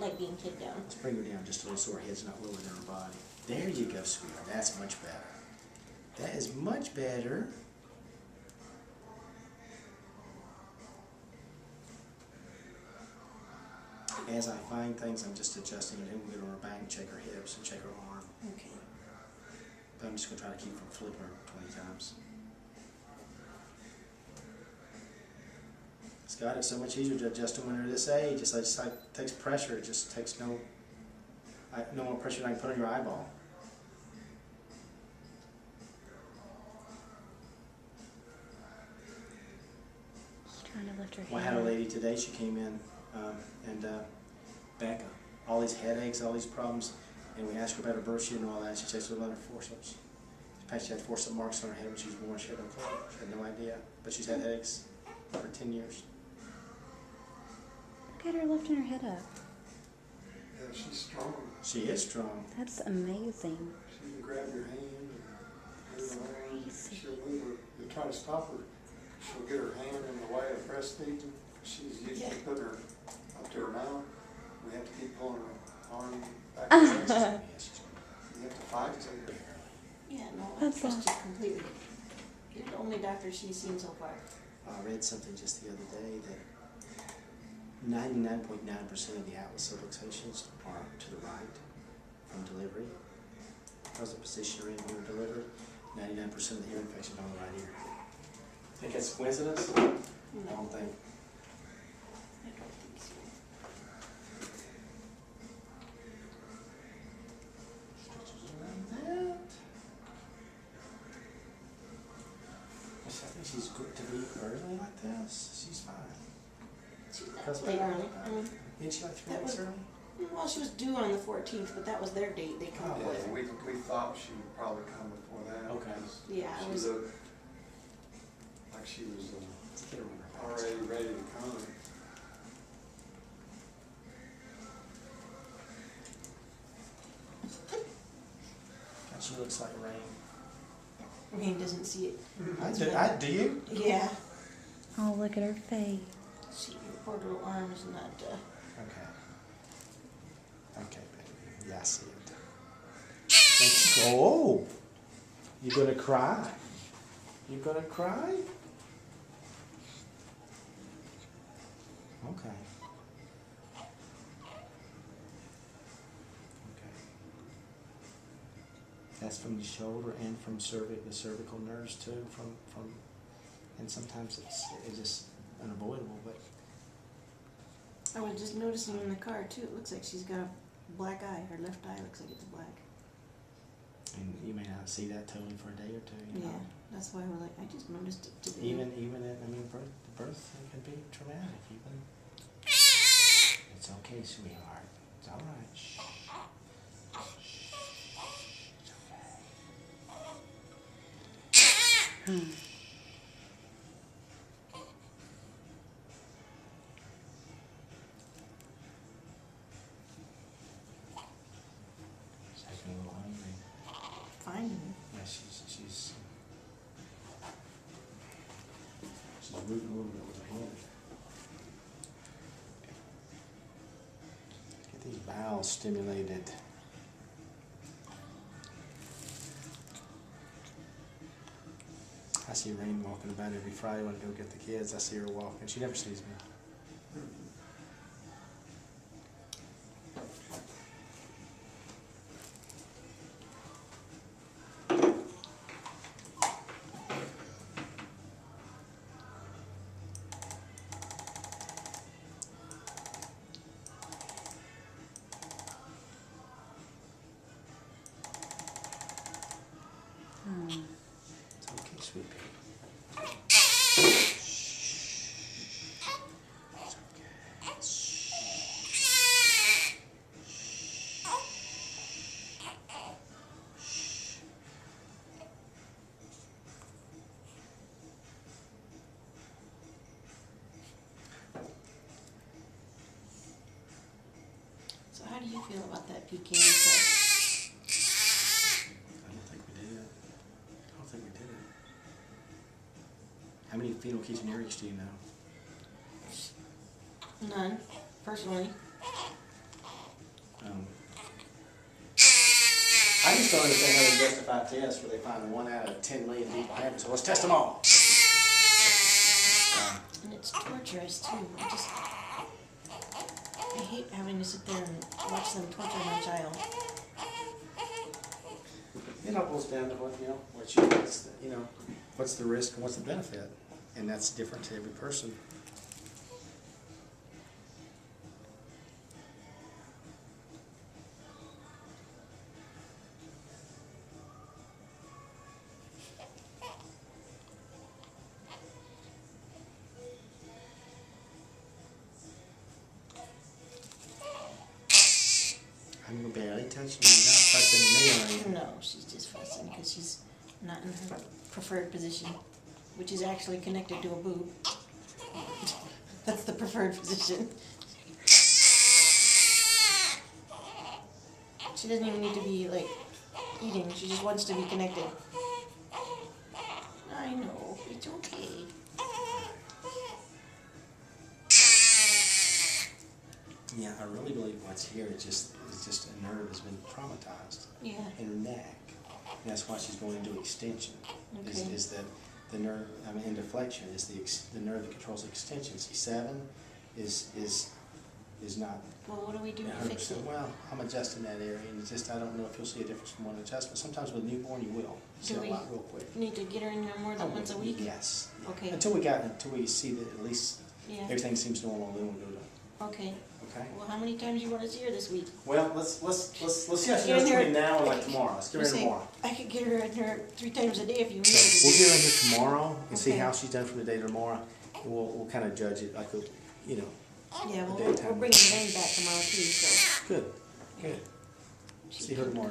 like being hit down. Let's bring her down just a little so her head's not lower than her body. There you go, sweetheart. That's much better. That is much better. As I find things, I'm just adjusting it, and we'll get on her back and check her hips and check her arm. Okay. But I'm just going to try to keep from flipping her 20 times. Scott, it's so much easier to adjust them when they're this age. It's like it takes pressure. It just takes no more pressure than I can put on your eyeball. She's trying to lift her head. Well, I had a lady today. She came in and Becca, all these headaches, all these problems, and we asked her about her birth sheet and all that. She said she had a lot of forceps. She had forcep marks on her head when she was born. She had no clue. She had no idea, but she's had headaches for 10 years. Look at her lifting her head up. Yeah, she's strong. She is strong. That's amazing. She can grab your hand and That's move her arm. crazy. She'll move her. You'll try to stop her. She'll get her hand in the way of breastfeeding. She's used to putting her up to her mouth. We have to keep pulling her arm back and forth. You have to fight to her. Yeah, no, I That's trust you completely. You're the only doctor she's seen so far. I read something just the other day that 99.9% of the atlas subluxations are to the right from delivery. Because the position you're in when you're delivered, 99% of the ear infections are on the right ear. Think that's a coincidence? I don't think. I don't think so. Stretches around that. I think she's good to be early like this. She's fine. She's not way early. I mean, Isn't she like 3 that weeks was- early? well, she was due on the 14th, but that was their date they come up Oh, with. Yeah, we thought she would probably come before that. Okay. because Yeah, it She was. looked like she was Let's get her on her back. already ready to come. And she looks like rain. Rain doesn't see it. Do you? Yeah. Oh, look at her face. See, your poor little arm is not. Okay. Okay, baby. Yeah, I see it. Thank you. Oh! You gonna cry? You gonna cry? Okay. Okay. That's from the shoulder and from the cervical nerves too. And sometimes it's just unavoidable, but. I was just noticing in the car too. It looks like she's got a black eye. Her left eye looks like it's black. And you may not see that totally for a day or two. You Yeah, know? that's why we're like. I just noticed it today. Even at, I mean, birth can be traumatic. Even it's okay, sweetheart. It's all right. Shh. Shh. It's okay. She's acting a little hungry. Fine. Yeah, she's rooting a little bit with her head. Get these bowels stimulated. I see Rain walking about every Friday when I go get the kids. I see her walking. She never sees me. It's okay, sweet baby. Shh. It's okay. So how do you feel about that PK test? I don't think we did. I don't think we did it. How many phenylketonuria do you know? None, personally. I just don't understand how they justify tests where they find 1 out of 10 million people have it, so let's test them all. And it's torturous too. I hate having to sit there and watch them torture my child. It all boils down to what, what's the risk and what's the benefit, and that's different to every person. I'm barely touching you, you're not fussing me or anything. No, she's just fussing because she's not in her preferred position, which is actually connected to a boob. That's the preferred position. She doesn't even need to be, like, eating. She just wants to be connected. I know. It's okay. Yeah, I really believe what's here is just a nerve has been traumatized Yeah. in her neck. And that's why she's going into extension. Okay. Is that the nerve, in deflection is the nerve that controls extension. C7 is not Well, what do we do to fix 100%. it? Well, I'm adjusting that area, and it's just I don't know if you'll see a difference from one adjustment. Sometimes with newborn you will. See Do a we lot real quick. need to get her in there more than once a week? Yes. Okay. Until we see that at least Yeah. everything seems normal, then we'll do it. Okay. Okay. Well, how many times you want to see her this week? Well, let's see how she Get does in here. between now and like tomorrow. Let's get her in tomorrow. I could get her in there 3 times a day if you needed So we'll to. get her in here tomorrow and see Okay. how she's done from the day to tomorrow. And we'll kind of judge it like a, Yeah, well, daytime. we're bringing Lane back tomorrow too, so. Good. See her tomorrow.